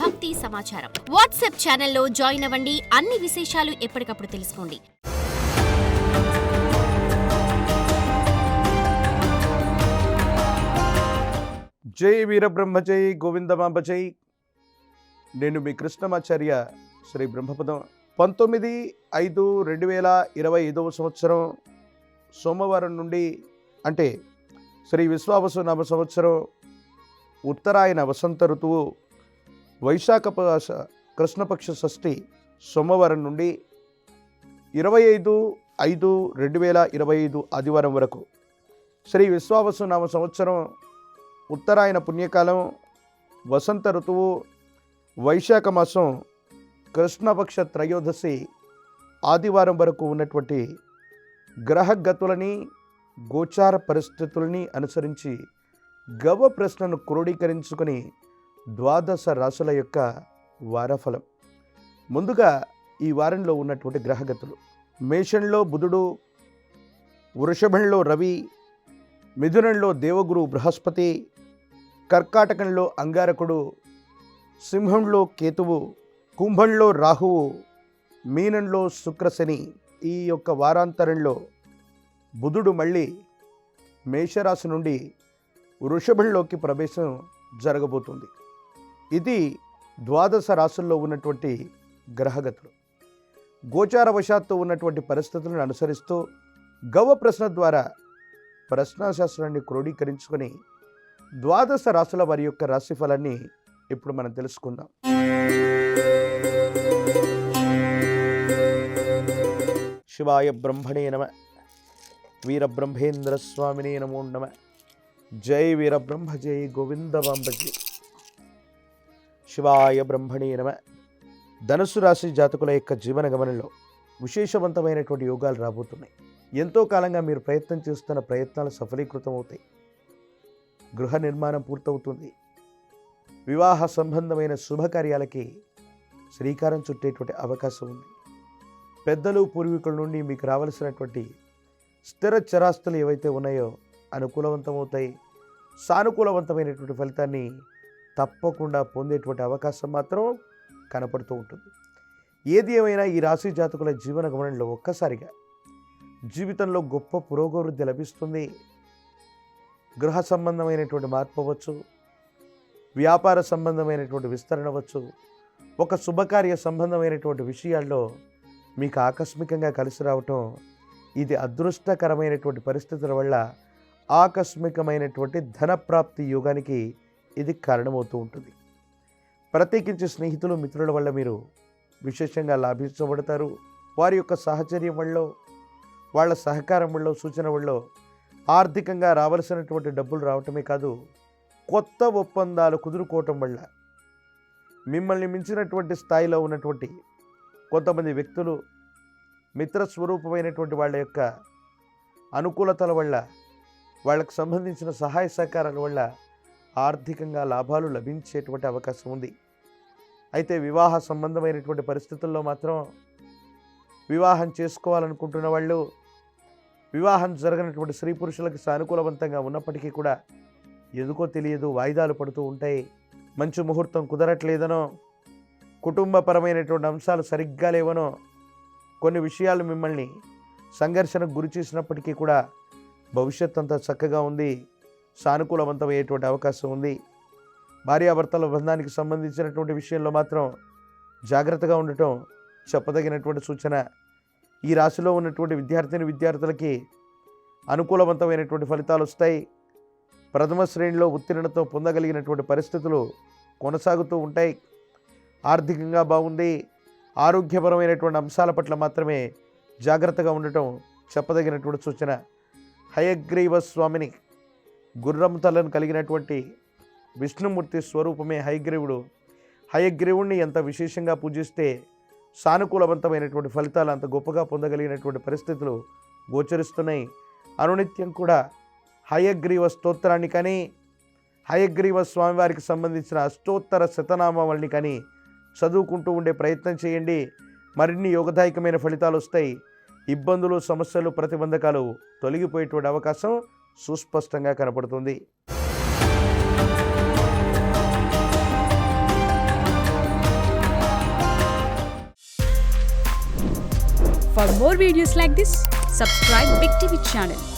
భక్తి సమాచారం. వాట్సాప్ ఛానల్లో జాయిన్ అవ్వండి. అన్ని విశేషాలు ఎప్పటికప్పుడు తెలుసుకోండి. జై వీరబ్రహ్మ జై గోవిందమాంబ జై. నేను మీ కృష్ణమాచార్య శ్రీ బ్రహ్మపదం. 19/5/2025 సంవత్సరం సోమవారం నుండి అంటే శ్రీ విశ్వావసు నామ సంవత్సరం ఉత్తరాయణ వసంత ఋతువు వైశాఖ కృష్ణపక్ష షష్ఠి సోమవారం నుండి 25/5/2025 ఆదివారం వరకు శ్రీ విశ్వావసు నామ సంవత్సరం ఉత్తరాయణ పుణ్యకాలం వసంత ఋతువు వైశాఖ మాసం కృష్ణపక్ష త్రయోదశి ఆదివారం వరకు ఉన్నటువంటి గ్రహగతులని గోచార పరిస్థితులని అనుసరించి గవ ప్రశ్నను క్రోడీకరించుకొని ద్వాదశ రాశుల యొక్క వారఫలం. ముందుగా ఈ వారంలో ఉన్నటువంటి గ్రహగతులు: మేషంలో బుధుడు, వృషభంలో రవి, మిథునంలో దేవగురు బృహస్పతి, కర్కాటకంలో అంగారకుడు, సింహంలో కేతువు, కుంభంలో రాహువు, మీనంలో శుక్రశని. ఈ యొక్క వారాంతరంలో బుధుడు మళ్ళీ మేషరాశి నుండి వృషభంలోకి ప్రవేశం జరగబోతుంది. ఇది ద్వాదశ రాశుల్లో ఉన్నటువంటి గ్రహగతులు. గోచారవశాత్తు ఉన్నటువంటి పరిస్థితులను అనుసరిస్తూ గవ ప్రశ్న ద్వారా ప్రశ్నాశాస్త్రాన్ని క్రోడీకరించుకొని ద్వాదశ రాశుల వారి యొక్క రాశిఫలాన్ని ఇప్పుడు మనం తెలుసుకుందాం. శివాయ బ్రహ్మణే నమ. వీరబ్రహ్మేంద్ర స్వామినే నమో నమ. జై వీరబ్రహ్మ జై గోవిందమాంబ జై. శివాయ బ్రహ్మణే నమ. ధనుసు రాశి జాతకుల యొక్క జీవన గమనంలో విశేషవంతమైనటువంటి యోగాలు రాబోతున్నాయి. ఎంతో కాలంగా మీరు ప్రయత్నం చేస్తున్న ప్రయత్నాలు సఫలీకృతం అవుతాయి. గృహ నిర్మాణం పూర్తవుతుంది. వివాహ సంబంధమైన శుభకార్యాలకి శ్రీకారం చుట్టేటువంటి అవకాశం ఉంది. పెద్దలు పూర్వీకుల నుండి మీకు రావాల్సినటువంటి స్థిర చరాస్తులు ఏవైతే ఉన్నాయో అనుకూలవంతమవుతాయి. సానుకూలవంతమైనటువంటి ఫలితాన్ని తప్పకుండా పొందేటువంటి అవకాశం మాత్రం కనపడుతూ ఉంటుంది. ఏది ఏమైనా ఈ రాశి జాతకుల జీవన గమనంలో ఒక్కసారిగా జీవితంలో గొప్ప పురోగవృద్ధి లభిస్తుంది. గృహ సంబంధమైనటువంటి మార్పు అవ్వచ్చు, వ్యాపార సంబంధమైనటువంటి విస్తరణ అవ్వచ్చు, ఒక శుభకార్య సంబంధమైనటువంటి విషయాల్లో మీకు ఆకస్మికంగా కలిసి రావటం, ఇది అదృష్టకరమైనటువంటి పరిస్థితుల వల్ల ఆకస్మికమైనటువంటి ధనప్రాప్తి యోగానికి ఇది కారణమవుతూ ఉంటుంది. ప్రత్యేకించి స్నేహితులు మిత్రుల వల్ల మీరు విశేషంగా లాభించబడతారు. వారి యొక్క సహచర్యం వల్ల, వాళ్ళ సహకారం వల్ల, సూచన వల్ల ఆర్థికంగా రావలసినటువంటి డబ్బులు రావటమే కాదు, కొత్త ఒప్పందాలు కుదురుకోవటం వల్ల మిమ్మల్ని మించినటువంటి స్థాయిలో ఉన్నటువంటి కొంతమంది వ్యక్తులు, మిత్రస్వరూపమైనటువంటి వాళ్ళ యొక్క అనుకూలతల వల్ల, వాళ్ళకు సంబంధించిన సహాయ సహకారాల వల్ల ఆర్థికంగా లాభాలు లభించేటువంటి అవకాశం ఉంది. అయితే వివాహ సంబంధమైనటువంటి పరిస్థితుల్లో మాత్రం వివాహం చేసుకోవాలనుకుంటున్న వాళ్ళు, వివాహం జరగనటువంటి స్త్రీ పురుషులకు సానుకూలవంతంగా ఉన్నప్పటికీ కూడా ఎందుకో తెలియదు వాయిదాలు పడుతూ ఉంటాయి. మంచి ముహూర్తం కుదరట్లేదనో, కుటుంబపరమైనటువంటి అంశాలు సరిగ్గా లేవనో, కొన్ని విషయాలు మిమ్మల్ని సంఘర్షణకు గురి చేసినప్పటికీ కూడా భవిష్యత్ అంతా చక్కగా ఉంది, సానుకూలవంతమయ్యేటువంటి అవకాశం ఉంది. భార్యాభర్తల బంధానికి సంబంధించినటువంటి విషయంలో మాత్రం జాగ్రత్తగా ఉండటం చెప్పదగినటువంటి సూచన. ఈ రాశిలో ఉన్నటువంటి విద్యార్థులకి అనుకూలవంతమైనటువంటి ఫలితాలు వస్తాయి. ప్రథమ శ్రేణిలో ఉత్తీర్ణత పొందగలిగినటువంటి పరిస్థితులు కొనసాగుతూ ఉంటాయి. ఆర్థికంగా బాగుంది. ఆరోగ్యపరమైనటువంటి అంశాల పట్ల మాత్రమే జాగ్రత్తగా ఉండటం చెప్పదగినటువంటి సూచన. హయగ్రీవ స్వామిని, గుర్రం తలను కలిగినటువంటి విష్ణుమూర్తి స్వరూపమే హయగ్రీవుడు. హయగ్రీవుణ్ణి ఎంత విశేషంగా పూజిస్తే సానుకూలవంతమైనటువంటి ఫలితాలు అంత గొప్పగా పొందగలిగినటువంటి పరిస్థితులు గోచరిస్తున్నాయి. అనునిత్యం కూడా హయగ్రీవ స్తోత్రాన్ని కానీ, హయగ్రీవ స్వామివారికి సంబంధించిన అష్టోత్తర శతనామావళిని కానీ చదువుకుంటూ ఉండే ప్రయత్నం చేయండి. మరిన్ని యోగదాయకమైన ఫలితాలు వస్తాయి. ఇబ్బందులు, సమస్యలు, ప్రతిబంధకాలు తొలగిపోయేటువంటి అవకాశం సుస్పష్టంగా కనపడుతుంది. For more videos like this, subscribe Big TV channel.